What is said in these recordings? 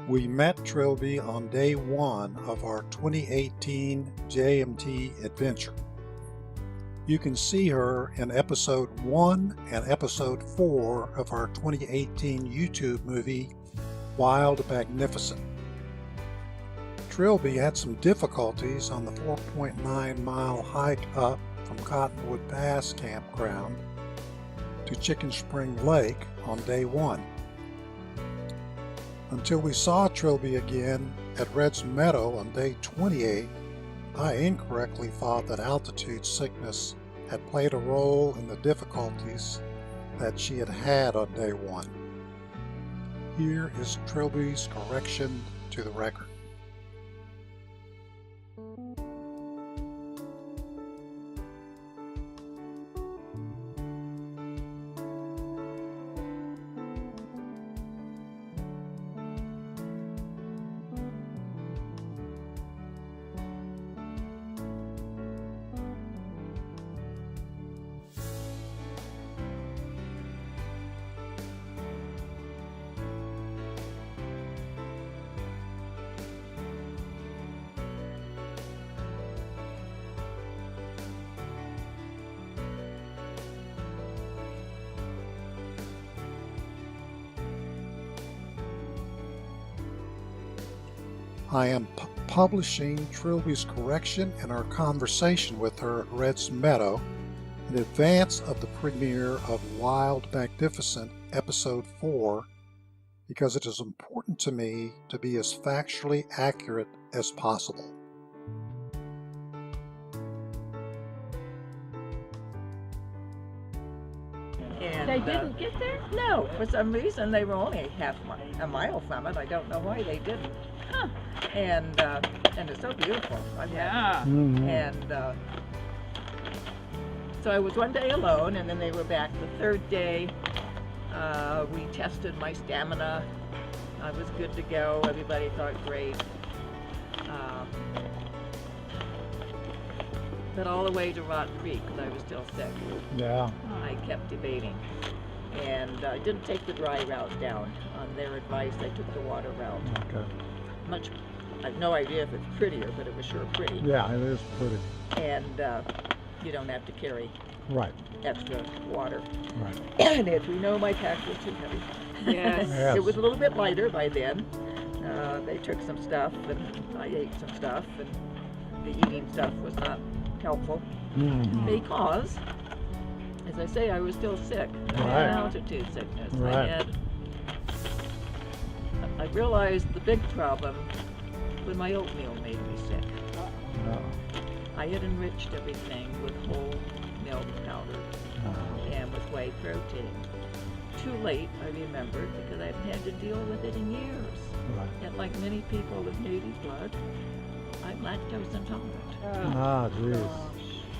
We met Trilby on day one of our 2018 JMT adventure. You can see her in episode 1 and episode 4 of our 2018 YouTube movie, Wild Magnificent. Trilby had some difficulties on the 4.9-mile hike up from Cottonwood Pass campground to Chicken Spring Lake on day 1. Until we saw Trilby again at Reds Meadow on day 28, I incorrectly thought that altitude sickness had played a role in the difficulties that she had had on day 1. Here is Trilby's correction to the record. I am publishing Trilby's correction and our conversation with her at Reds Meadow in advance of the premiere of Wild Magnificent Episode 4 because it is important to me to be as factually accurate as possible. And they didn't get there? No, for some reason they were only a mile from it. I don't know why they didn't. Huh. And it's so beautiful. So I was one day alone, and then they were back the third day. We tested my stamina. I was good to go. Everybody thought great. But all the way to Rock Creek, because I was still sick. Yeah. I kept debating. And I didn't take the dry route down. On their advice, I took the water route. Okay. I have no idea if it's prettier, but it was sure pretty. Yeah, it is pretty. And you don't have to carry extra water. Right. And as we know, my pack was too heavy. Yes. It was a little bit lighter by then. They took some stuff, and I ate some stuff, and the eating stuff was not helpful because, as I say, I was still sick. I had altitude sickness. I realized the big problem when my oatmeal made me sick. I had enriched everything with whole milk powder and with whey protein. Too late, I remembered, because I haven't had to deal with it in years. And like many people with native blood, I'm lactose intolerant. Geez.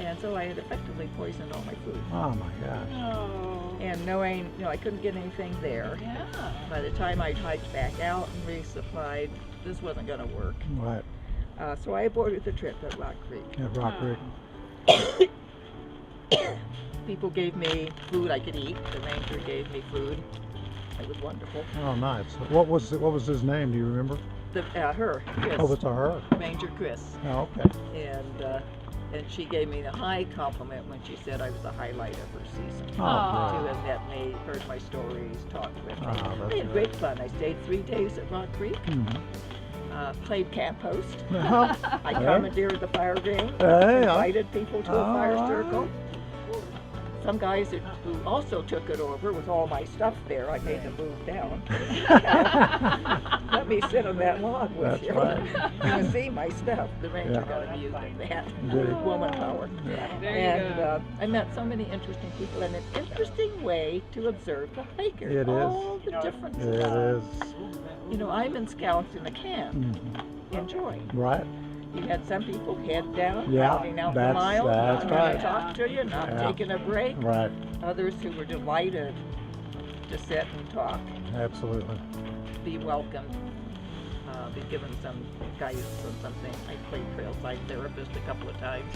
And so I had effectively poisoned all my food. Oh my gosh. Oh. And knowing, I couldn't get anything there. Yeah. By the time I hiked back out and resupplied, this wasn't going to work. Right. So I aborted the trip at Rock Creek. At Rock Creek. People gave me food I could eat. The ranger gave me food. It was wonderful. Oh, nice. What was his name? Do you remember? Her, Chris. Oh, it's her. Ranger Chris. Oh, okay. And she gave me the high compliment when she said I was the highlight of her season. Oh, To have met me, heard my stories, talked with me. Oh, I had great fun. I stayed 3 days at Rock Creek. Played camp host. I commandeered the fire ring. Invited people to a fire circle. Some guys who also took it over with all my stuff there, I made them move down. Let me sit on that log with you. Right. You can see my stuff. The ranger got amused at that. Woman power. I met so many interesting people, and an interesting way to observe the hiker. It is. All the differences. It is. I'm in scouts in the camp, enjoying. Right. You had some people head down, Yeah, pounding out the that's mile, not going right. to talk to you, not taking a break. Right. Others who were delighted to sit and talk, Absolutely. be welcomed, be given some guidance on something. I played trailside therapist a couple of times.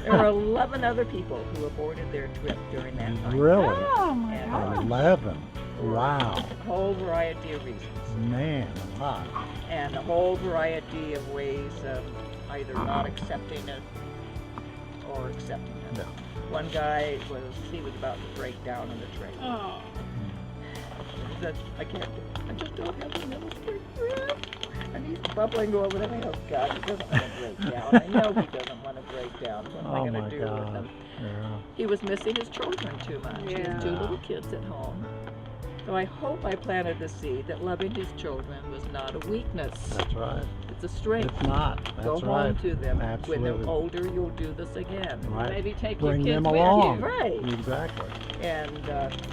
There were 11 other people who aborted their trip during that time. Really? Oh my And, God. 11. Wow. a whole variety of reasons. Man, alive. And a whole variety of ways of either not accepting it or accepting it. Yeah. One guy he was about to break down on the trail. Oh. He said, I can't do it. I just don't have the middle strength. And he's bubbling over there. Oh God, he doesn't want to break down. I know he doesn't want to break down. What am I Oh going my to do with God. him? Yeah. He was missing his children too much. He has 2 Yeah. little kids at home. So I hope I planted the seed that loving his children was not a weakness. That's right. It's a strength. It's not. Go That's home right. to them. When Absolutely. they're older, you'll do this again. Right. Maybe take Bring your kids them with along. you. Right. Exactly. And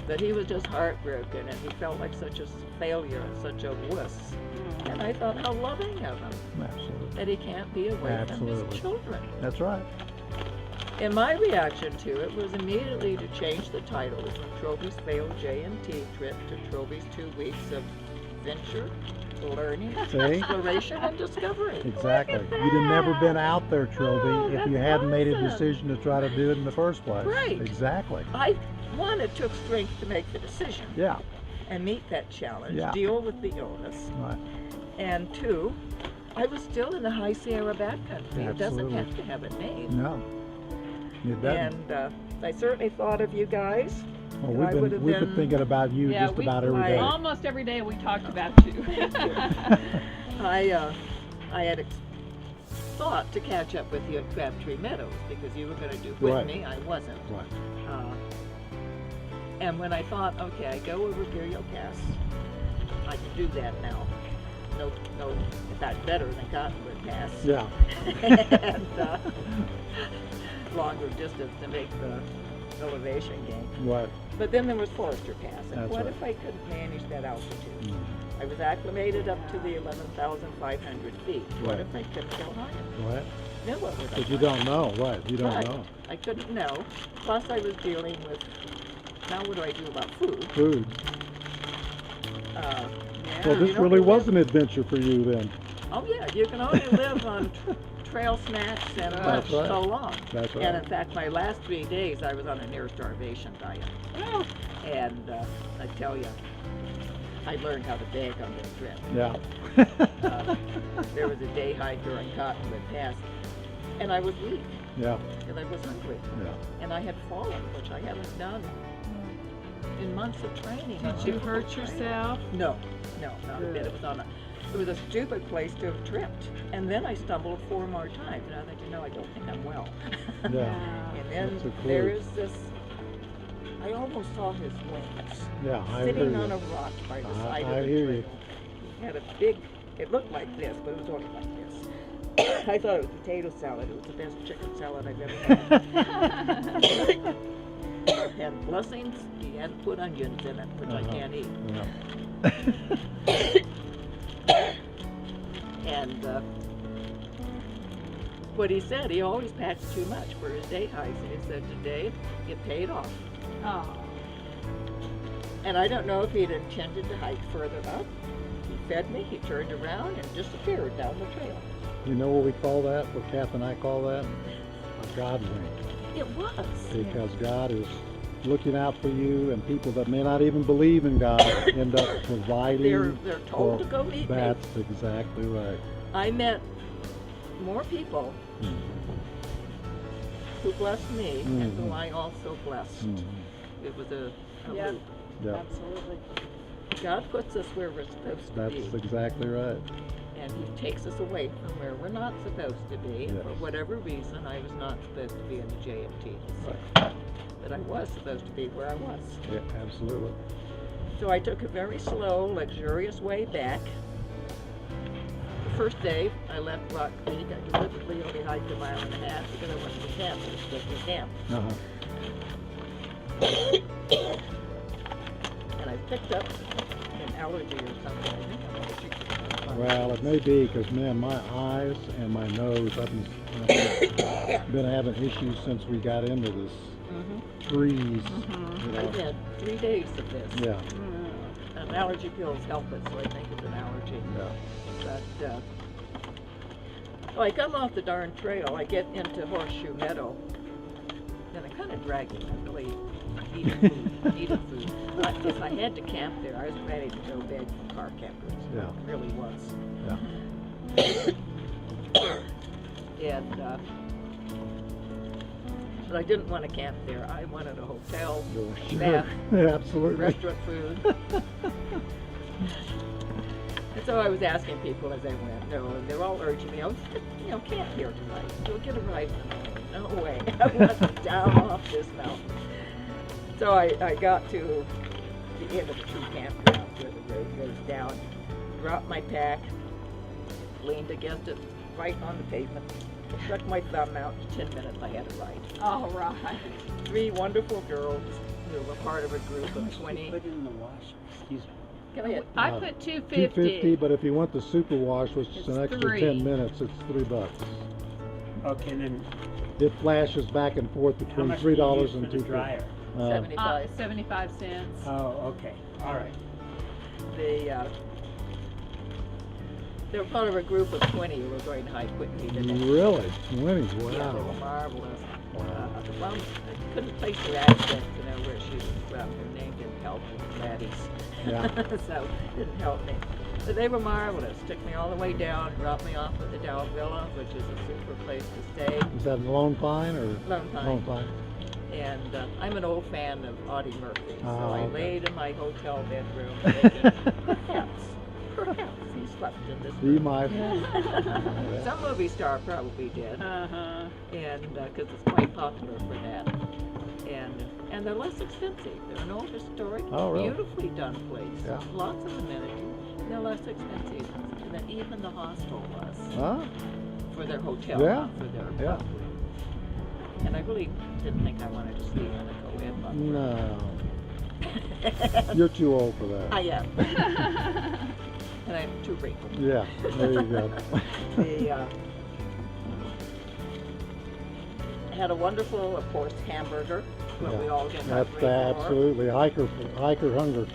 that he was just heartbroken and he felt like such a failure and such a wuss. And I thought, how loving of him Absolutely. that he can't be away from Absolutely. his children. That's right. And my reaction to it was immediately to change the titles from Trilby's failed J&T trip to Trilby's 2 weeks of adventure, learning, See? exploration, and discovery. Exactly. You'd have never been out there, Trilby, Oh, if you that's hadn't made a awesome. decision to try to do it in the first place. Right. Exactly. One, it took strength to make the decision Yeah. and meet that challenge, Yeah. deal with the illness. Right. And 2, I was still in the High Sierra backcountry. It doesn't Absolutely. have to have a name. No. It doesn't. And I certainly thought of you guys. Well, I we've would've been been- thinking about you Yeah, just we- about every I- day. Almost every day we talked about you. I had thought to catch up with you at Crabtree Meadows because you were going to do it with Right. me. I wasn't. Right. And when I thought, okay, I go over Burial Pass, I can do that now. No, in fact, better than Cottonwood Pass. Yeah. And longer distance to make the elevation gain. Right. But then there was Forester Pass, and That's what right. if I couldn't manage that altitude? Mm. I was acclimated up to the 11,500 feet. What Right. if I couldn't go higher? Right. Then what would I But you do? don't know. Right. You don't Right. know. I couldn't know. Plus I was dealing with, now what do I do about food? Food. Yeah, Well, you this know, really we was live- an adventure for you then. Oh yeah, you can only live on trail snacks and That's lunch right. so long. That's And in right. fact, my last 3 days I was on a near starvation diet. Oh, And I tell you, I learned how to beg on this trip. Yeah. There was a day hike during Cottonwood Pass, and I was weak, Yeah. and I was hungry, Yeah. and I had fallen, which I haven't done in months of training. did you hurt yourself? No, not a bit. It was a stupid place to have tripped, and then I stumbled 4 more times, and I thought, I don't think I'm well. Yeah. And then That's a clue. there is this. I almost saw his wings Yeah. I hear sitting on you. a rock by the I side of the hear trail. you. He had a big. It looked like this, but it was only like this. I thought it was potato salad. It was the best chicken salad I've ever had. And blessings, he hadn't put onions in it, which I can't eat. Yeah. And what he said, he always packs too much for his day hikes. And he said, today, it paid off. Oh. And I don't know if he'd intended to hike further up. He fed me, he turned around and disappeared down the trail. You know what we call that? What Kath and I call that? A God wink. It was. Because God is looking out for you, and people that may not even believe in God end up providing. They're told for- to go meet me. That's exactly right. I met more people who blessed me and who Mhm. I also blessed. Mhm. It was a Yeah. loop. Yeah, Absolutely. God puts us where we're supposed to that's be, exactly right. and He takes us away from where we're not supposed to be. And Yes. for whatever reason, I was not supposed to be in the JMT, Right. but I was supposed to be where I was. Yeah, absolutely. So I took a very slow, luxurious way back. The first day, I left Rock Creek. I deliberately only hiked 1.5 miles because I went to the camp. It was supposed to be camp. Uh-huh. And I picked up an allergy or something. I think I'm allergic to peanut Well, it may be because, man, my eyes and my nose, I've been having issues since we got into this trees. You I know. had 3 days of this. Yeah, And allergy pills help it, so I think it's an allergy. yeah. But so I come off the darn trail. I get into Horseshoe Meadow, and I kind of dragging. I'm really eating food. If I had to camp there, I was ready to go beg for car campers. Yeah. It really was. Yeah. And but I didn't want to camp there. I wanted a hotel, Sure. bath, Yeah, absolutely. restaurant food. And so I was asking people as I went. They're all urging me. I was, camp here tonight. You'll get a ride in the morning. No way. I want down off this mountain. So I got to the end of the two campgrounds where the road goes down, dropped my pack, leaned against it right on the pavement, stuck my thumb out. In 10 minutes I had a ride. All right. 3 wonderful girls who were part of a group of 20. Put it in the wash. Excuse me. Go ahead. I put 250. $250, but if you want the super wash, which is an It's extra 3. 10 minutes, it's $3. Okay, then It flashes back and forth how between much do you $3 use and for the $2.50. dryer? 75. 75 cents. Oh, okay. All right. They were part of a group of 20 who were going to hike with me today. Really? 20? Yeah, they were Wow. marvelous. Wow. Well, I couldn't place her accent to know where she was from. Her name didn't help me, Gladys. Yeah. So it didn't help me. But they were marvelous. Took me all the way down, dropped me off at the Dow Villa, which is a super place to stay. Is that Lone Pine or? Lone Pine. Lone Pine. And I'm an old fan of Audie Murphy, so Oh, I okay. laid in my hotel bedroom thinking, perhaps he slept in this He room. might. Some movie star probably did. Uh-huh. And because it's quite popular for that, and they're less expensive. They're an old historic, Oh, really? beautifully done place. Yeah. Lots of amenities. They're less expensive than even the hostel was Huh? for their hotel, Yeah. not for their Yeah. room. And I really didn't think I wanted to sleep in a co-ed bunk. No. You're too old for that. I am, and I'm too wrinkled. Yeah, there you go. Had a wonderful, of course, hamburger. What we all get That's hungry for. absolutely hiker hunger.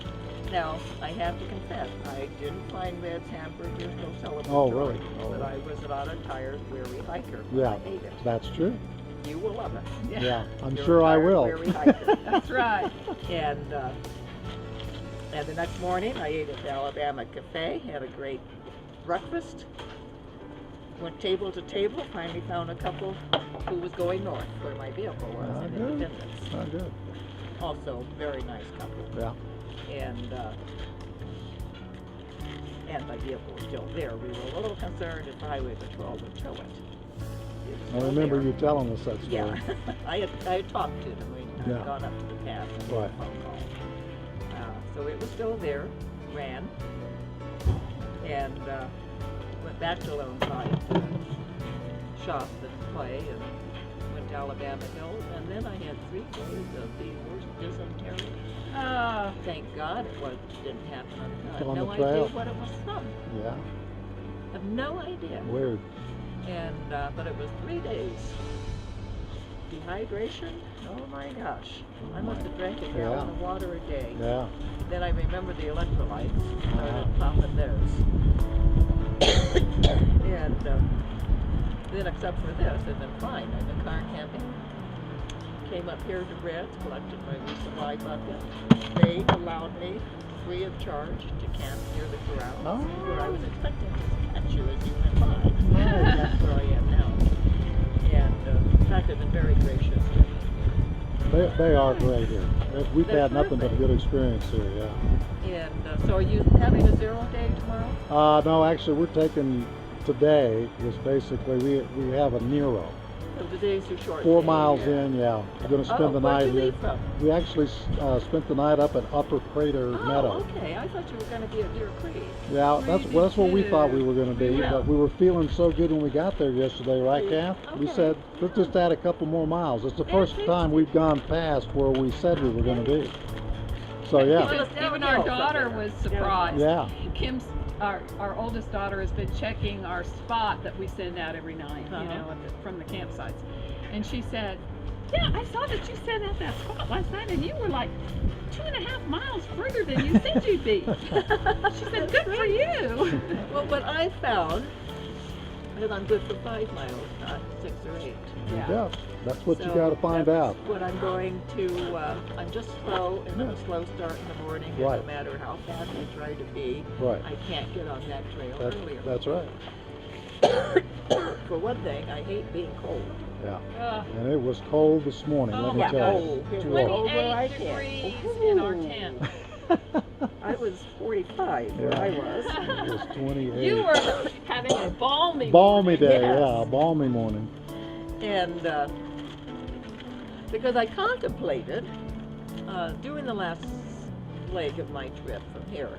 Now, I have to confess, I didn't find Red's hamburgers no celebratory. Oh, really? Oh, But really? I was not a tired, weary hiker. when Yeah, I ate it. that's true. You will love it. Yeah, I'm You're sure a I tired, will. weary hiker. That's right. And the next morning, I ate at the Alabama Cafe, had a great breakfast, went table to table, finally found a couple who was going north where my vehicle was Ah, in good. Independence. Oh, good. Also, very nice couple. Yeah. And my vehicle was still there. We were a little concerned if the highway patrol would tow it. It was I still remember there. you telling us that story. Yeah, I had talked to them. We'd Yeah. gone up to the pass and made Right. a phone call. So it was still there, ran, and went back to Lone Pine, shopped and play, and went to Alabama Hills, and then I had 3 days of the worst dysentery. Thank God didn't happen. I have On no the idea trail? what it was from. Yeah. I have no idea. Weird. And but it was 3 days. Dehydration? Oh my gosh. I must have drank a gallon of water a day. Yeah. Then I remember the electrolytes. Started Uh-huh. popping those. And then except for this, I've been fine. I've been car camping. Came up here to Reds, collected my resupply bucket. They allowed me, free of charge, to camp near the grounds Oh. where I was expecting to catch you as you went by. That's where I am now. And in fact, they've been very gracious to me. They are great here. We've They're had nothing but a perfect. good experience here, yeah. And so are you having a 0 day tomorrow? No, actually, we're taking today is basically we have a Nero. So today's your short 4 day, miles yeah. in, yeah. We're going to spend the where'd night you here. leave from? We actually spent the night up at Upper Crater Meadow. Okay. I thought you were going to be at Deer Creek. Yeah, that's what we thought we were going to be, Yeah. but we were feeling so good when we got there yesterday, right, Kath? We Okay. said, let's just add a couple more miles. It's the first time we've gone past where we said we were going to be. So, yeah. Well, it's Even downhill our from daughter there. was surprised. Yeah. Kim's, our oldest daughter has been checking our spot that we send out every night, Uh-huh. you know, from the campsites. And she said, yeah, I saw that you sent out that spot last night and you were like 2.5 miles further than you said you'd be. She said, good for you. Well, what I found Because I'm good for 5 miles, not 6 or 8. Yeah, that's what you So got to find that's out. what I'm going to, I'm just slow, and I'm a slow start in the morning, and Right. no matter how fast I try to be, Right. I can't get on that trail earlier. That's right. For one thing, I hate being cold. Yeah. And it was cold this morning, let me yeah, tell you. cold. It was Too hot. cold where I 28 can. degrees in our tent. I was 45 where I was. It was 28. You were having a balmy Balmy day, Yes. yeah, balmy morning. And because I contemplated doing the last leg of my trip from here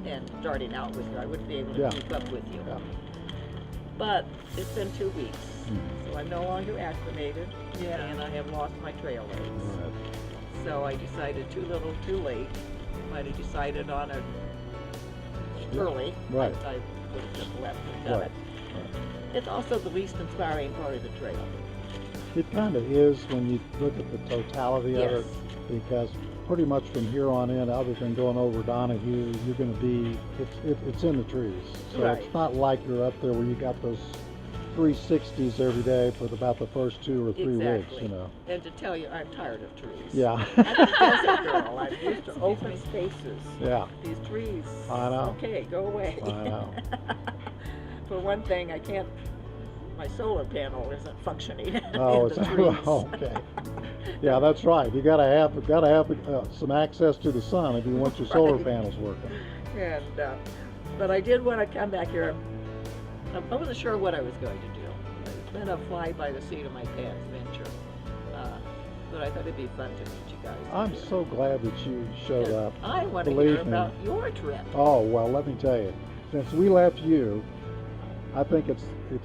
and starting out with you, I wouldn't be able to Yeah. keep up with you. Yeah. But it's been 2 weeks, so I'm no longer acclimated, and I have lost my trail legs. Right. So I decided too little, too late. Might have decided on it early. Right. I would have just left and done Right. it. It's also the least inspiring part of the trail. It kind of is when you look at the totality of Yes. it, because pretty much from here on in, other than going over Donahue, you're going to be, it's in the trees. So Right. it's not like you're up there where you got those 360s every day for about the first 2 or 3 weeks, Exactly. you know. And to tell you, I'm tired of trees. Yeah. I'm a desert girl. I'm used to open spaces. Yeah. These trees. I know. Okay, go away. I know. For one thing, I can't. My solar panel isn't functioning. Oh, in is the that trees. right? Okay. Yeah, that's right. You gotta have some access to the sun if you want your solar Right. panels working. And but I did want to come back here. I wasn't sure what I was going to do. It's been a fly by the seat of my pants venture. But I thought it'd be fun to meet you guys. I'm so glad that you showed And up. I want to Believe hear me. about your trip. Oh, well, let me tell you. Since we left you, I think it's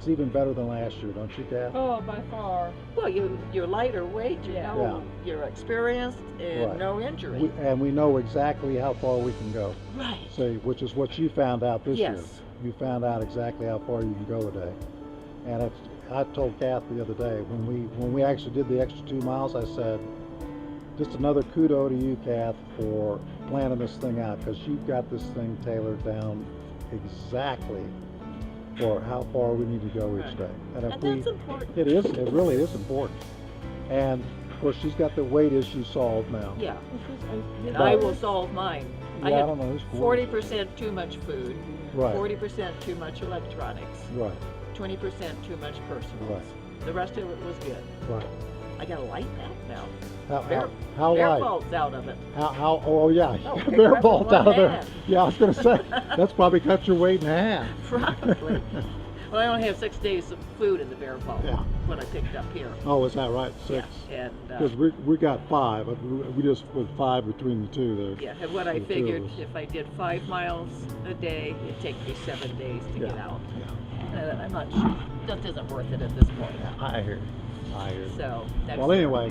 even better than last year, don't you, Kath? Oh, by far. Well, you're lighter weight. You Yeah. know, you're experienced and Right. no injury. And we know exactly how far we can go. Right. See, which is what you found out this year. Yes. You found out exactly how far you can go a day. And I told Kath the other day, when we actually did the extra 2 miles, I said, just another kudo to you, Kath, for planning this thing out, because you've got this thing tailored down exactly for how far we need to go each day. And that's important. It is, it really is important. And of course, she's got the weight issue solved now. Yeah. And But- I will solve mine. I Yeah, I have don't know, it's 40% too much food, Right. 40% too much electronics, Right, 20% too much personals. Right. The rest of it was good. right. I got a light back now. How Bear light? fault's out of it. Oh yeah, Oh, pick bear up vault with out of one there. hand. Yeah, I was gonna say, that's probably cut your weight in half. Probably. Well, I only have 6 days of food in the bear vault. Yeah. What I picked up here. Oh, is that right? 6? Yeah. And Because we got 5. We just put 5 between the two there. yeah, and what I the two of figured, us. if I did 5 miles a day, it'd take me 7 days to get Yeah. out. Yeah. I'm not sure. That isn't worth it at this point. I hear you. I hear you. So, that's Well, anyway,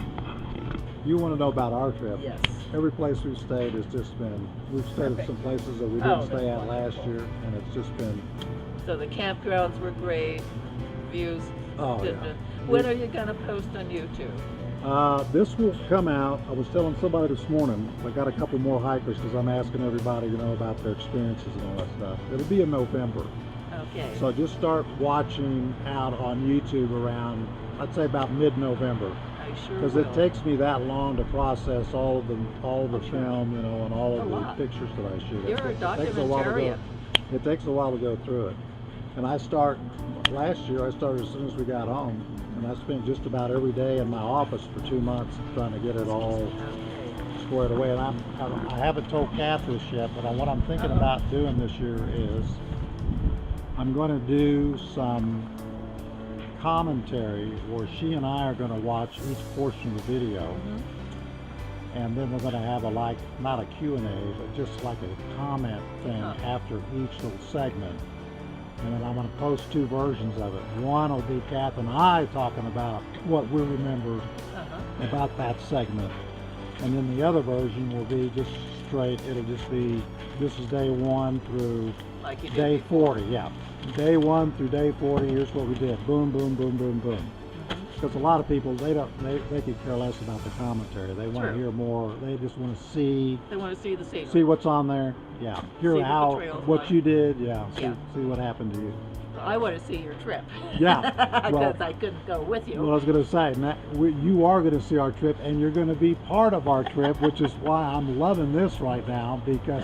you want to know about our trip? Yes. Every place we've stayed has just been. We've stayed at Perfect. some places that we Oh, didn't that's stay at last wonderful. year, and it's just been. So the campgrounds were great, views. Oh good. yeah. When are you gonna post on YouTube? This will come out. I was telling somebody this morning. I got a couple more hikers because I'm asking everybody, about their experiences and all that stuff. It'll be in November. Okay. So just start watching out on YouTube around, I'd say about mid-November, I sure because will. it takes me that long to process all of the film, and all of A the lot. pictures that I shoot. You're a It takes a while to go. documentarian. It takes a while to go through it. And last year I started as soon as we got home, and I spent just about every day in my office for 2 months trying to get it all Okay. squared away. And I haven't told Kath this yet, but what I'm thinking about doing this year is I'm going to do some commentary where she and I are going to watch each portion of the video, and then we're going to have not a Q&A, but just like a comment thing after each little segment. And then I'm going to post 2 versions of it. One will be Kath and I talking about what we remembered about that segment. And then the other version will be just straight, it'll just be, this is day 1 through Like you did day before. 40, yeah. Day 1 through day 40, here's what we did. Boom, boom, boom, boom, boom. because a lot of people, they could care less about the commentary. They want to True. hear more. They just want to see They want to see the scenery. see what's on there. Yeah, hear See what the how trail's what like. you did. Yeah, Yeah. see what happened to you. I want to see your trip. Yeah, well- Because I couldn't go with you. Well, I was going to say, Matt, you are going to see our trip, and you're going to be part of our trip, which is why I'm loving this right now, because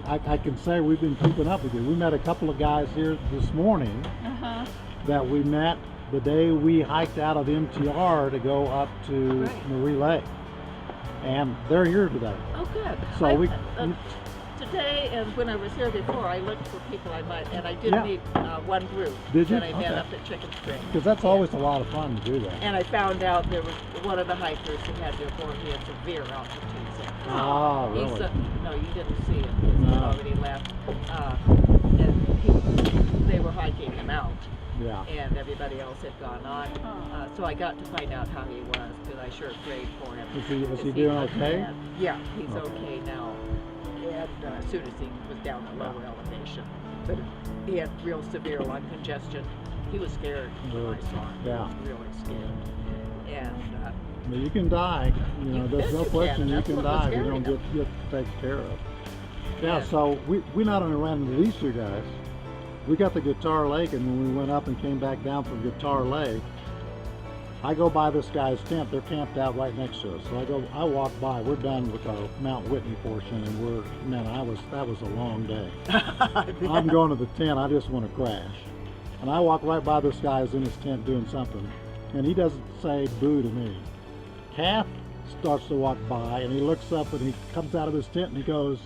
I can say we've been keeping up with you. We met a couple of guys here this morning Uh-huh. that we met the day we hiked out of MTR to go up to Right. Marie Lake, and they're here today. Oh, good. So Today and when I was here before, I looked for people I met, and I did Yeah. meet one group Did you? that I met Okay. up at Chicken Spring. Because that's always a lot of fun to do that. And I found out there was one of the hikers who had their board. He had severe altitude sickness. Ah, really? No, you didn't see him. He No. had already left. And they were hiking him out, Yeah. and everybody else had gone on. So I got to find out how he was, because I sure prayed for him. Is he 'Cause doing was okay? bad. Yeah, he's Okay. okay now. And as soon as he was down at lower elevation, but he had real severe lung congestion. He was scared when I saw him. Yeah. He was really scared. And Well, you can die. You know, You there's bet no you can, question and you that's can what was die if you scary don't enough. get taken care of. Yeah, Yeah. so we not only ran into these two guys, we got to Guitar Lake, and when we went up and came back down from Guitar Lake, I go by this guy's tent. They're camped out right next to us. So I walk by. We're done with our Mount Whitney portion, and that was a long day. I'm going to the tent. I just want to crash. And I walk right by this guy who's in his tent doing something, and he doesn't say boo to me. Kath starts to walk by, and he looks up, and he comes out of his tent, and he goes,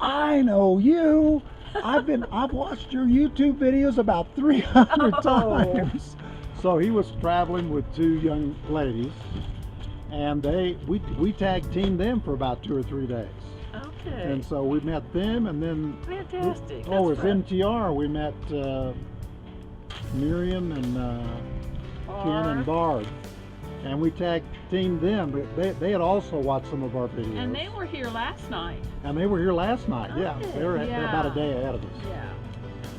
"I know you. I've watched your YouTube videos about 300 Oh. times." So he was traveling with two young ladies, and we tag teamed them for about 2 or 3 days. okay. And so we met them, and then Fantastic. oh, it was That's fun. MTR. We met Miriam and Ken and Barb, and we tag teamed them. But they had also watched some of our videos, And they were here last night. and they were here last night. Yeah, Okay. they're about a Yeah. day ahead of us. Yeah.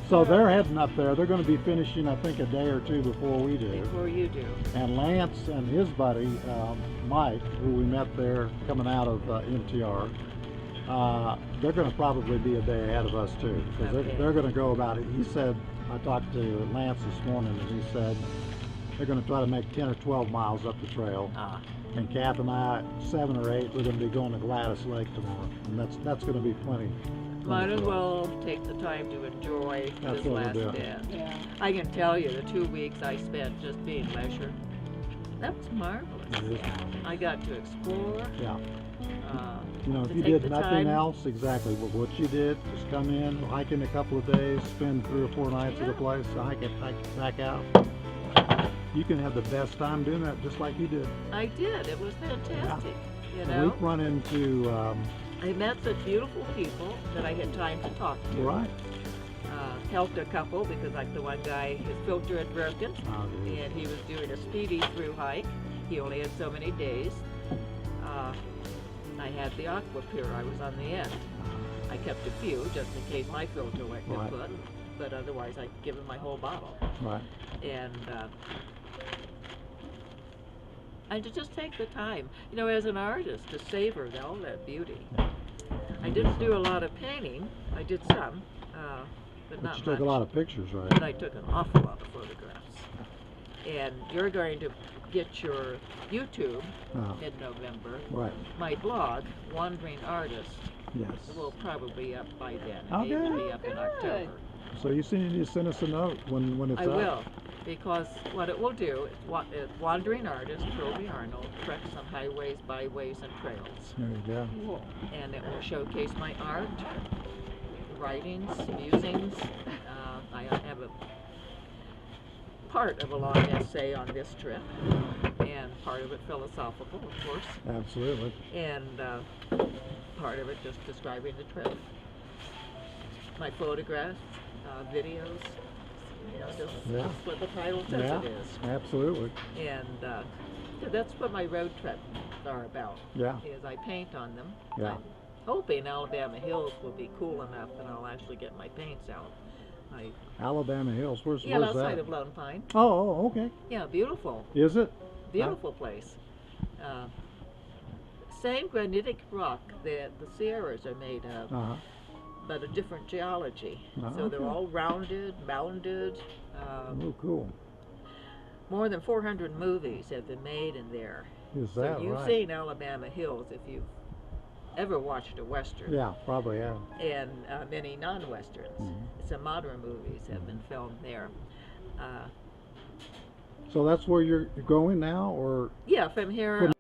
So they're heading up there. They're going to be finishing, I think, a day or two before we do. Before you do. And Lance and his buddy Mike, who we met there coming out of MTR, they're going to probably be a day ahead of us too, because Okay. they're going to go about it. He said, I talked to Lance this morning, and he said they're going to try to make 10 or 12 miles up the trail. And Kath and I, 7 or 8, we're going to be going to Gladys Lake tomorrow, and that's going to be plenty. Might as well take the time to enjoy That's this what we'll last do. bit. Yeah. I can tell you the 2 weeks I spent just being leisure, that was marvelous. It is. I got to explore. Yeah. To You know, if you take did the nothing time. else, exactly what you did, just come in, hike in a couple of days, spend 3 or 4 nights at a Yeah. place, hike back out. You can have the best time doing that, just like you did. I did. It was fantastic. You And know, we've run into, I met such beautiful people that I had time to talk to. right. Helped a couple because, like the one guy, his filter had broken, Yeah. and he was doing a speedy through hike. He only had so many days. I had the aqua pure. I was on the end. I kept a few just in case my filter went Right. kaput, but otherwise I'd give him my whole bottle. Right. And to just take the time, you know, as an artist, to savor all that beauty. Yeah. I didn't do a lot of painting. I did some, but But not you took much. a lot of pictures, right? But I took an awful lot of photographs. And you're going to get your YouTube mid-November. Right. My blog, Wandering Artist, Yes. will probably be up by then. Okay. It may be up in Good. October. So you need to send us a note when it's I up. will, because what it will do is Wandering Artist, Trilby Arnold, treks on highways, byways, and trails. There you go. Cool. And it will showcase my art, writings, musings. I have a part of a long essay on this trip, and part of it philosophical, of course, Absolutely. and part of it just describing the trip. My photographs, videos, you know, just Yeah. that's what the title says Yeah. it is. Absolutely. And that's what my road trips are about, Yeah. is I paint on them. Yeah. I'm hoping Alabama Hills will be cool enough that I'll actually get my paints out. Alabama Hills. Where's Yeah, that? outside of Lone Pine. Oh, okay. Yeah, beautiful. Is it? Beautiful place. Same granitic rock that the Sierras are made of, but a different geology. So they're all rounded, mounded. Oh, cool. More than 400 movies have been made in there. Is So that you've right? seen Alabama Hills if you've ever watched a Western. Yeah, probably have. And many non-Westerns. Some modern movies have been filmed there. So that's where you're going now, or? Yeah, from here.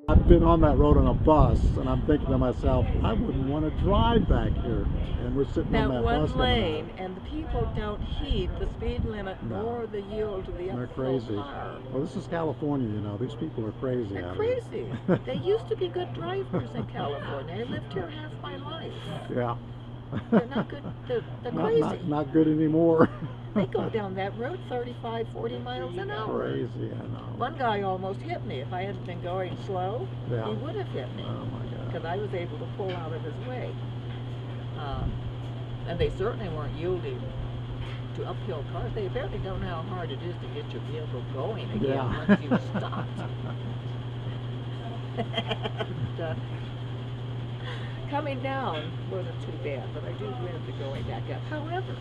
I've been on that road on a bus, and I'm thinking to myself, I wouldn't want to drive back here. And we're sitting That on that one bus lane, and the people don't heed the speed limit nor the yield to the They're uphill crazy. car. Well, this is California, you know. These people are crazy. They're out crazy. here. They used to be good drivers in California. I lived here half my life. Yeah. They're not good. They're crazy. Not good anymore. They go down that road 35, 40 miles an hour. Crazy, I know. One guy almost hit me. If I hadn't been going slow, Yeah. he would have hit me. Oh my God. Because I was able to pull out of his way. And they certainly weren't yielding to uphill cars. They apparently don't know how hard it is to get your vehicle going again Yeah. once you've stopped. And, coming down wasn't too bad, but I do dread the going back up. However,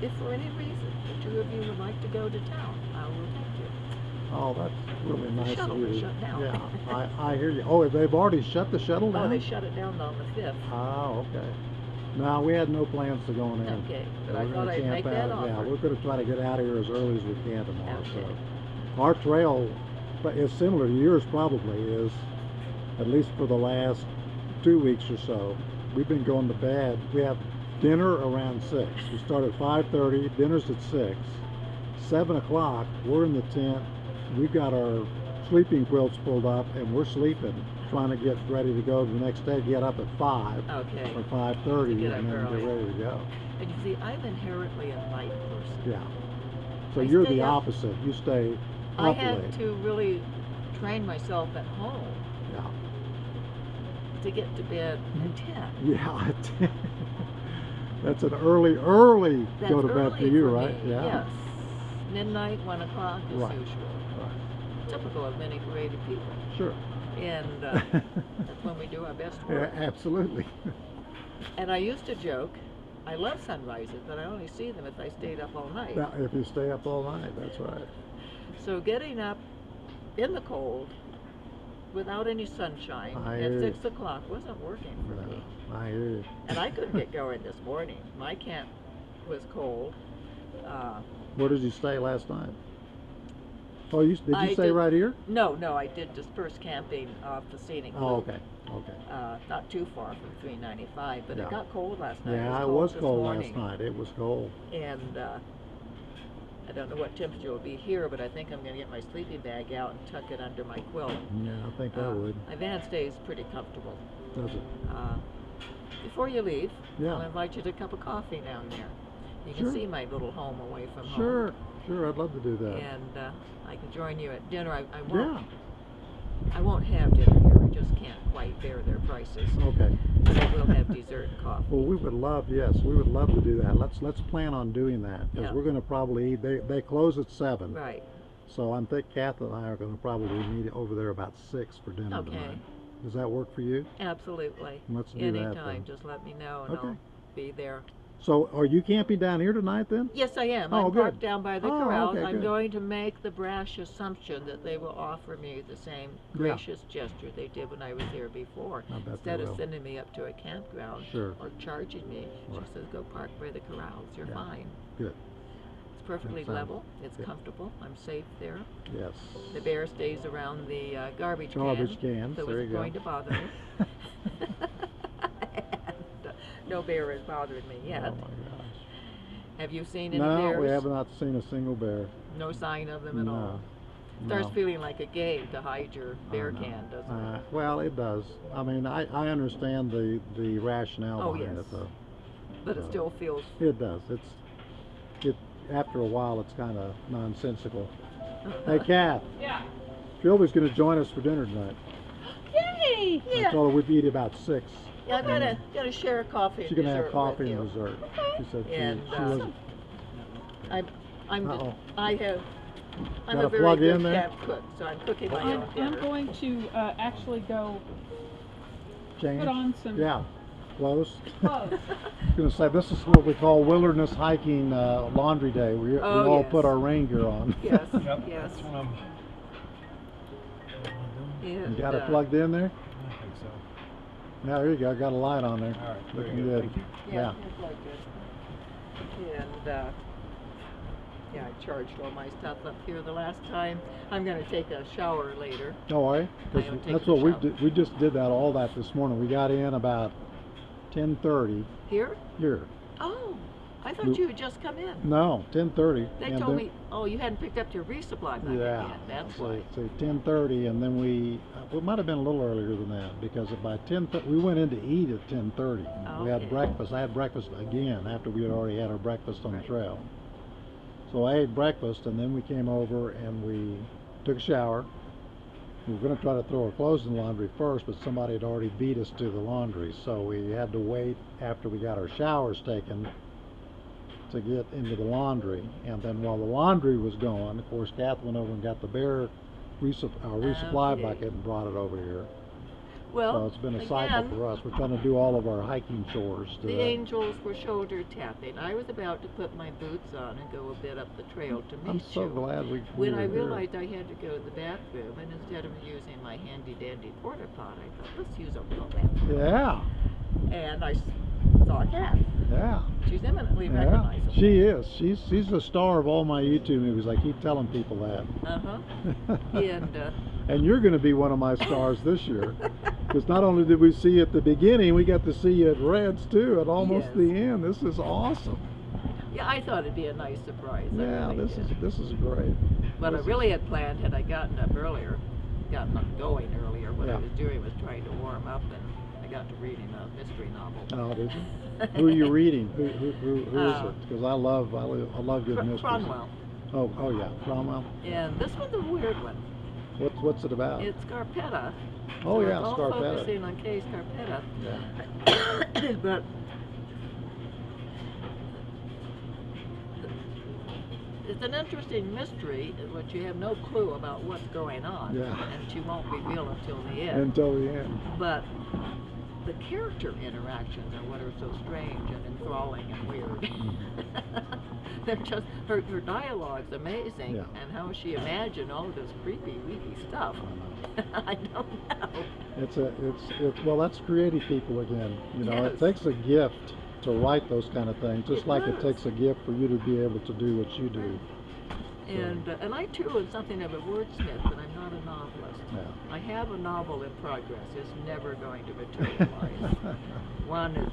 if for any reason the two of you would like to go to town, I will take you. Oh, that's really nice of shuttle you. was shut down. Yeah, I hear you. Oh, they've already shut the shuttle down? Oh, they shut it down on the 5th. Oh, okay. No, we had no plans to go in there. Okay, but So I we're thought gonna I'd camp make that out. Yeah, offer. we're going to try to get out of here as early as we can tomorrow. Okay. So our trail is similar to yours, probably is, at least for the last 2 weeks or so. We've been going to bed. We have dinner around 6. We start at 5:30. Dinner's at 6. 7 o'clock, we're in the tent. We've got our sleeping quilts pulled up, and we're sleeping, trying to get ready to go the next day. Get up at 5 Okay. or 5:30, To get and up then early. get ready to go. And you see, I'm inherently a night person. Yeah. So I you're stay the up- opposite. You stay I up had late. to really train myself at home Yeah. to get to bed at 10. Yeah. That's an early That's go to bed early for you, for right? me, Yeah. Yes. Midnight, 1 o'clock as Right. usual. Right. Typical of many creative people. Sure. And that's when we do our best Yeah, work. absolutely. And I used to joke, I love sunrises, but I only see them if I stayed up all night. Now, if you stay up all night, that's right. So getting up in the cold without any sunshine I at hear you. 6 o'clock wasn't working for me. I hear you. And I couldn't get going this morning. My camp was cold. Where did you stay last night? Oh, did you I stay did- right here? No, I did disperse camping off the scenic Oh, loop. okay. Okay. Not too far from 395, but Yeah. it got cold last night. Yeah, it it was was this cold morning. last night. It was cold. And I don't know what temperature will be here, but I think I'm going to get my sleeping bag out and tuck it under my quilt. Yeah, I think I would. My van stays pretty comfortable. Does it? Before you leave, Yeah. I'll invite you to a cup of coffee down there. You can Sure. see my little home away from home. Sure. Sure. I'd love to do that. And I can join you at dinner. I Yeah. won't have dinner here. I just can't quite bear their prices. Okay. But I will have dessert and coffee. Well, we would love to do that. Let's plan on doing that, because Yeah. we're going to probably eat. They close at 7. Right. So I'm think Kath and I are going to probably meet over there about 6 for dinner Okay. tonight. Does that work for you? Absolutely. Let's do that Anytime. then. Just let me know and Okay. I'll be there. So are you camping down here tonight then? Yes, I am. Oh, I'm good. parked down by the Oh, corrals. okay, I'm good. going to make the brash assumption that they will offer me the same gracious gesture they did when I was here before. I bet Instead they of will. sending me up to a campground Sure. or charging me, Right. she says, go park by the corrals. You're Yeah. fine. Good. It's perfectly That sounds- level. It's yeah. comfortable. I'm safe there. Yes. The bear stays around the garbage Garbage can. cans. So There it's you go. going to bother me. And, no bear has bothered me yet. Oh my gosh. Have you seen any No, bears? we have not seen a single bear. No sign of them at No. all. Starts No. feeling like a game to hide your bear No. can, doesn't it? Well, it does. I mean, I understand the rationale Oh, behind yes. it, though. But it So, still feels. It does. After a while, it's kind of nonsensical. Hey, Kath. Yeah. Trilby's going to join us for dinner tonight. Yay! I told her we'd eat about 6. Yeah, I'm gonna share a coffee. She's and going to have dessert coffee with and you. dessert. She said And, she wasn't. I'm Uh-oh. I'm Got a a very plug good in there? camp cook, so I'm cooking my I'm own dinner. going to actually go Change? put on some Yeah. Close. clothes. I was going to say, this is what we call wilderness hiking laundry day. We Oh, all yes. put our rain gear on. Yes, Yep, yes. that's what I'm You And, got it plugged in there? I think so. Yeah, there you go. Got a light on there. All right, very Looking good. good. Thank you. Yeah, Yeah. it's like good. And yeah, I charged all my stuff up here the last time. I'm gonna take a shower later. Oh, are you? I haven't taken That's a what we shower. did. We just did that all that this morning. We got in about 10:30 Here? here. Oh, I thought We- you had just come in. No, 10:30. They and told then- me, oh, you hadn't picked up your resupply bucket Yeah. yet. That's so, why. so 10:30, and then we might have been a little earlier than that because by 10 we went in to eat at 10:30. We had Okay. breakfast. I had breakfast again after we had already had our breakfast on Right. the trail. So I ate breakfast, and then we came over and we took a shower. We were going to try to throw our clothes in the laundry first, but somebody had already beat us to the laundry, so we had to wait after we got our showers taken to get into the laundry. And then while the laundry was going, of course, Kath went over and got the our resupply Okay. bucket and brought it over here. Well, So it's been a cycle again, for us. We're trying to do all of our hiking chores the today. angels were shoulder tapping. I was about to put my boots on and go a bit up the trail to meet I'm so you. glad we When were I here. realized I had to go to the bathroom, and instead of using my handy dandy porta pot, I thought, let's use a real bathroom. Yeah, And I saw Kath. yeah. She's eminently Yeah, recognizable. she is. She's the star of all my YouTube movies. I keep telling people that. Uh-huh. And And you're going to be one of my stars this year. Because not only did we see you at the beginning, we got to see you at Reds too, at almost Yes. the end. This is awesome. yeah, I thought it'd be a nice surprise. I Yeah, really this did. is great. What I this is- really had planned, had I gotten up earlier, gotten up going earlier, what Yeah. I was doing was trying to warm up, and I got to reading a mystery novel. Oh, did you? Who are you reading? Who is Uh, it? Because I love good mysteries. Cromwell. Oh yeah, Cromwell. And this one's a weird one. What's it about? It's Scarpetta. Oh, so yeah, it's all Scarpetta. focusing on Kay Scarpetta. Yeah. But it's an interesting mystery in which you have no clue about what's going on, Yeah. and you won't reveal until the end. Until the end. But the character interactions are what are so strange and enthralling and weird. They're just her dialogue's amazing, Yeah. and how she imagined all of this creepy, weepy stuff. I don't know. Well, that's creative people again. You know, it Yes. takes a gift to write those kind of things, just It like it does. takes a gift for you to be able to do what you do. And I too am something of a wordsmith, but I'm not a novelist. Yeah. I have a novel in progress. It's never going to materialize. One is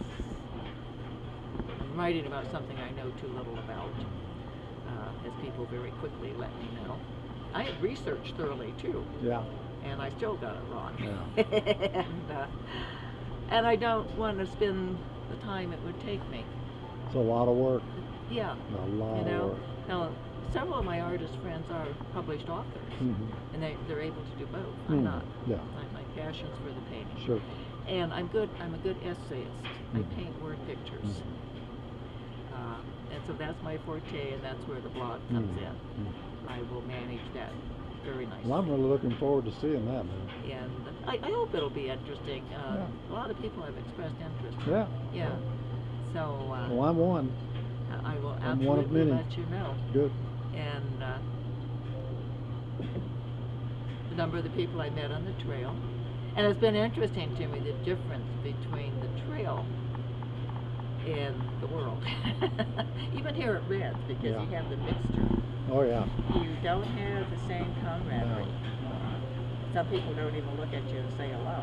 I'm writing about something I know too little about, as people very quickly let me know. I had researched thoroughly too, Yeah. and I still got it wrong. Yeah. And I don't want to spend the time it would take me. It's a lot of work. Yeah, A lot you of know. work. Now, several of my artist friends are published authors, Mhm. and they're able to do both. Mm, I'm not. yeah. My passion's for the painting. Sure. And I'm a good essayist. I Mhm. paint word pictures. And so that's my forte, and that's where the blog comes Mhm. in. I will manage that very nicely. Well, I'm really looking forward to seeing that, man. And I hope it'll be interesting. Yeah. A lot of people have expressed interest. Yeah. Yeah. So Well, I'm one. I will I'm one of absolutely many. let you know. Good. And the number of the people I met on the trail. And it's been interesting to me the difference between the trail and the world. Even here at Reds, because Yeah. you have the mixture. Oh yeah. You don't have the same camaraderie. Some people don't even look at you and say hello.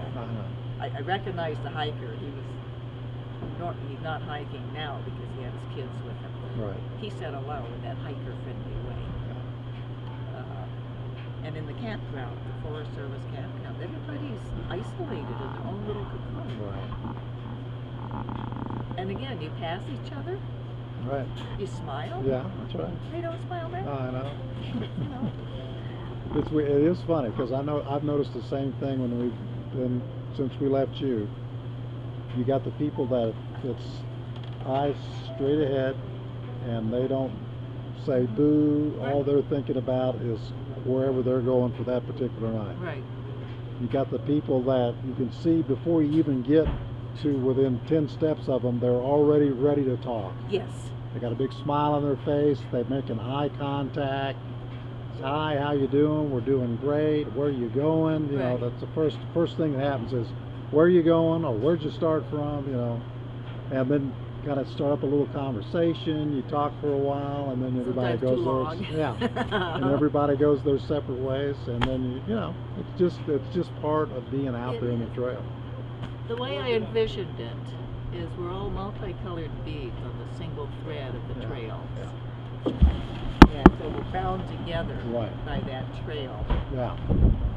I recognized the hiker. He's not hiking now because he had his kids with him. Right. He said hello in that hiker-friendly way. And in the campground, the Forest Service campground, everybody's isolated in their own little cocoon. Right. And again, you pass each other, Right. you smile. Yeah, that's right. They don't smile back. I know. You know? It is funny because I know I've noticed the same thing when we've been since we left you. You got the people that it's eyes straight ahead, and they don't say boo. All they're thinking about is wherever they're going for that particular night. Right. You got the people that you can see before you even get to within 10 steps of them, they're already ready to talk. Yes. They got a big smile on their face. They're making eye contact. Hi, how you doing? We're doing great. Where are you going? You know, Right. that's the first thing that happens is where are you going or where'd you start from? You know, and then kind of start up a little conversation. You talk for a while, and then everybody Sometimes too goes long. yeah, and everybody goes their separate ways, and then you know it's just part of being out there in the trail. The way I envisioned it is we're all multicolored beads on the single thread of the Yeah, trail. yeah. And so we're bound together Right. by that trail. Yeah.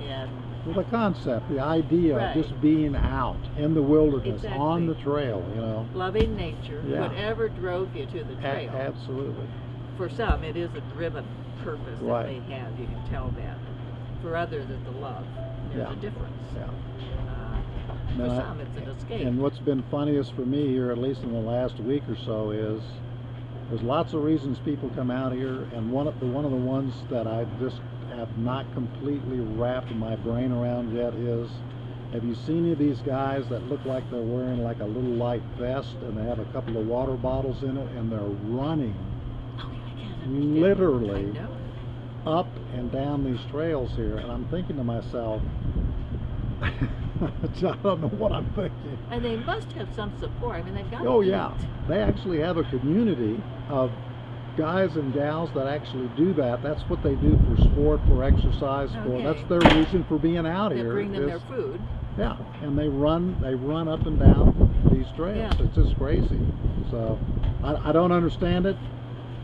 And Well, the concept, the idea Right. of just being out in the wilderness, Exactly. on the trail, you know. loving nature, Yeah. whatever drove you to the trail. Absolutely. For some, it is a driven purpose Right. that they have. You can tell that. For others, it's a love. There's Yeah. a difference. Yeah. For No, some, it's an escape. And what's been funniest for me here, at least in the last week or so, is there's lots of reasons people come out here, and one of the ones that I just have not completely wrapped my brain around yet is, have you seen any of these guys that look like they're wearing like a little light vest and they have a couple of water bottles in it and they're running Oh, I can't understand. literally I know. up and down these trails here, and I'm thinking to myself, I don't know what I'm thinking. And they must have some support. I mean, they've got Oh to yeah, eat. they actually have a community of guys and gals that actually do that. That's what they do for sport, for exercise, for Okay. that's their reason for being out They here. bring them their is- food. Yeah, and they run up and down these trails. Yeah. It's just crazy. So I don't understand it,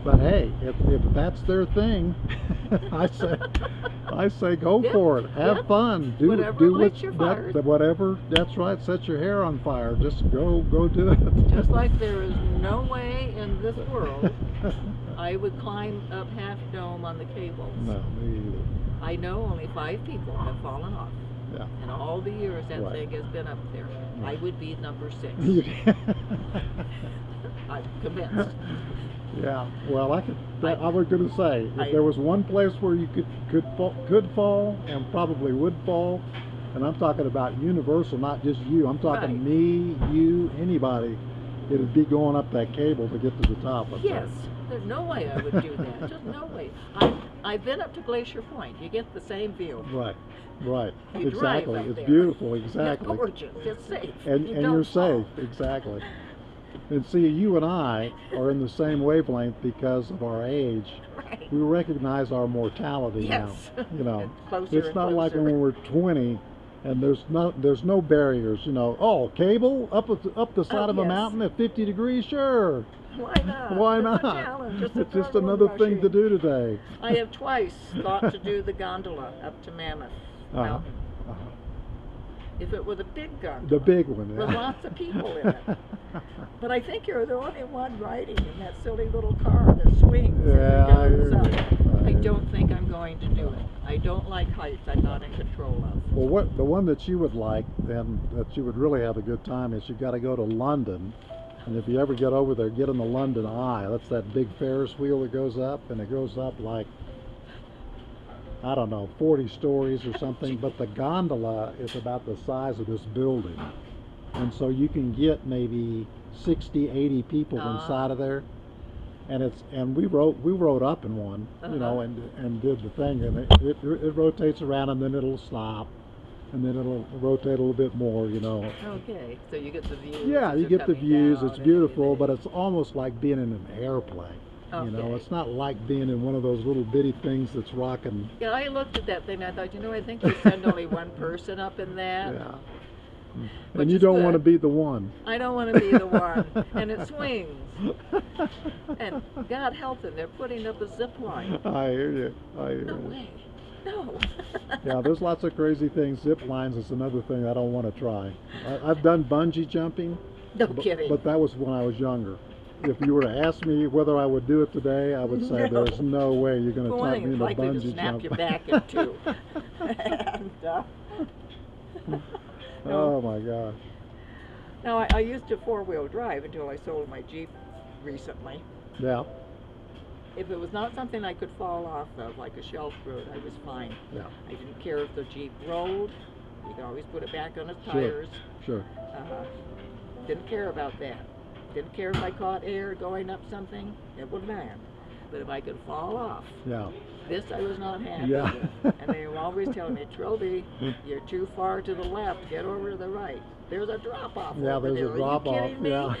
but hey, if that's their thing, I say go Yeah, for it. Have yeah. fun. Whatever do lights your fire. whatever. That's right. Set your hair on fire. Just go do it. Just like there is no way in this world I would climb up Half Dome on the cables. No, me either. I know only 5 people have fallen off. Yeah. In all the years that Right. thing has been up there. I Right. would be number 6. I'm convinced. Yeah. Well, I I- was going to say, if I- there was one place where you could fall and probably would fall, and I'm talking about universal, not just you. I'm talking Right. me, you, anybody. It'd be going up that cable to get to the top of Yes, there's no way I would do that. Just no way. I've been up to Glacier Point. You get the same view. Right. Right. You drive Exactly. up It's there. beautiful. It's Exactly. gorgeous. It's safe. And You and don't you're fall. safe. Exactly. And see, you and I are in the same wavelength because of our age. Right. We recognize our mortality Yes. now. You know, It's closer it's and not like when closer. we were 20 and there's no barriers. You know, oh, cable up the side of a yes. mountain at 50 degrees, sure. Why not? Why It's not? A challenge. It's just adrenaline another thing to rushing. do today. I have twice thought to do the gondola up to Mammoth Uh-huh. Mountain. Uh-huh. If it were the big gondola. The big one. With Yeah. lots of people in it. But I think you're the only one riding in that silly little car that swings Yeah, I as it hear goes up. you. I I hear don't think I'm going to do it. I don't like heights I'm not in control of. Well, the one that you would like and that you would really have a good time is you got to go to London, and if you ever get over there, get on the London Eye. That's that big Ferris wheel that goes up, and it goes up like, I don't know, 40 stories or something, but the gondola is about the size of this building, and so you can get maybe 60, 80 people inside of there. And we rode up in one, you know, and did the thing, and it rotates around, and then it'll stop, and then it'll rotate a little bit more, you know. Okay, so you get the views. Yeah, as you you're get the coming views. down It's and beautiful, everything. but it's almost like being in an airplane. You know, Okay. it's not like being in one of those little bitty things that's rocking. Yeah, I looked at that thing. I thought, you know, I think they send only one person up in that. Yeah. Which And you is don't want to good. be the one. I don't want to be the one. And it swings. And God help them, they're putting up a zip line. I hear you. I hear No you. way. No. Yeah, there's lots of crazy things. Zip lines is another thing I don't want to try. I've done bungee jumping, No kidding. But that was when I was younger. If you were to ask me whether I would do it today, I would say No. there's no way you're going to For one talk thing, me it's into likely to bungee snap jump. your back in two. And, Oh my gosh. now, I used to four-wheel drive until I sold my Jeep recently. Yeah. If it was not something I could fall off of, like a shelf road, I was fine. Yeah. I didn't care if the Jeep rolled. You could always put it back on its Sure. tires. Sure. Didn't care about that. Didn't care if I caught air going up something. It would land. But if I could fall off, Yeah. this I was not happy Yeah. with. And they were always telling me, Trilby, you're too far to the left. Get over to the right. There's a drop-off Yeah, over there's there. a drop-off, Are you kidding me? yeah.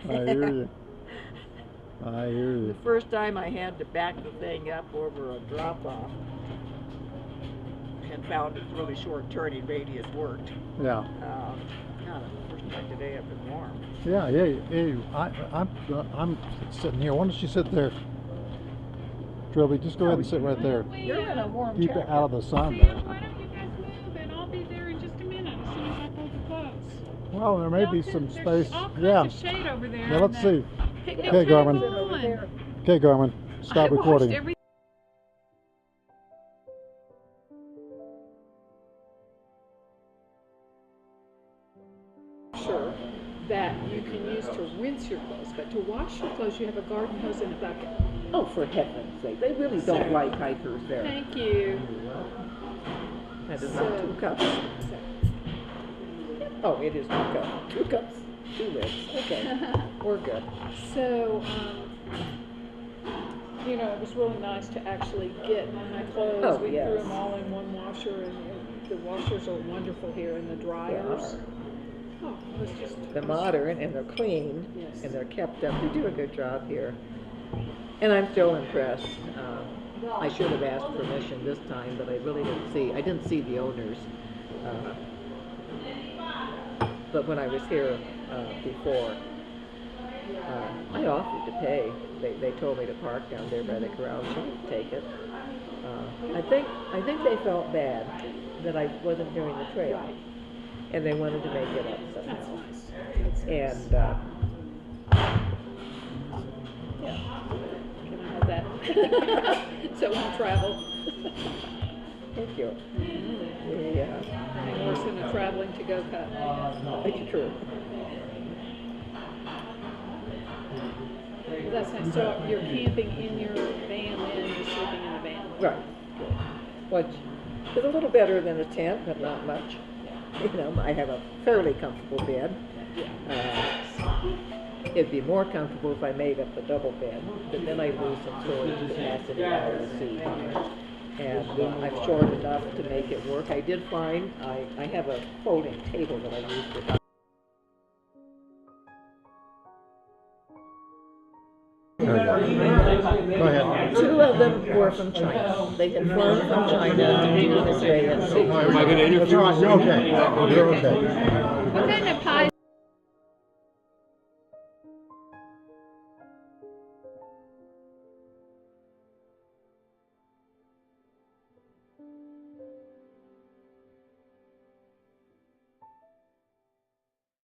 I hear you. I hear The you. first time I had to back the thing up over a drop-off and found its really short turning radius worked. Yeah. God, the first time today I've been warm. Yeah, I'm sitting here. Why don't you sit there? Trilby, just go ahead and sit right there. You're in a warm Keep it jacket. out of the sun See, there. why don't you guys move and I'll be there in just a minute as soon as I pull the clothes. Well, there may be some There's space. all kinds Yeah. of shade over there. Yeah, let's and see. the picnic Okay, Garmin. table Over and- there. Okay, Garmin, stop I recording. watched every Sure. that you can use to rinse your clothes, but to wash your clothes, you have a garden hose and a bucket. Oh, for heaven's sake. They really don't like hikers there. Thank you. That is not 2 cups. Oh, it is 2 cups. 2 cups, 2 lids. Okay, we're good. So, you know, it was really nice to actually get my clothes. Oh, We yes. threw them all in one washer, and the washers are wonderful here, and the dryers. Oh, it was just. They're modern and they're clean Yes. and they're kept up. They do a good job here. And I'm still impressed. I should have asked permission this time, but I really didn't see the owners. But when I was here before, I offered to pay. They told me to park down there by the corral. She would take it. I think they felt bad that I wasn't doing the trail, and they wanted to make it up That's somehow. nice. That's nice. And Can I have that? So we can travel. thank you. Yeah, Nothing worse than a traveling to go cut. it's true. That's nice. So you're camping in your van, then you're sleeping in the van. Right. Which is a little better than a tent, but not much. You know, I have a fairly comfortable bed. It'd be more comfortable if I made up a double bed, but then I lose some storage capacity out of the suit. And I'm short enough to make it work. I did find, I have a folding table that I use for. Go ahead. 2 of them were from China. They had flown from China to do this ANC. Am I going to interview? Okay. Okay. What kind of pie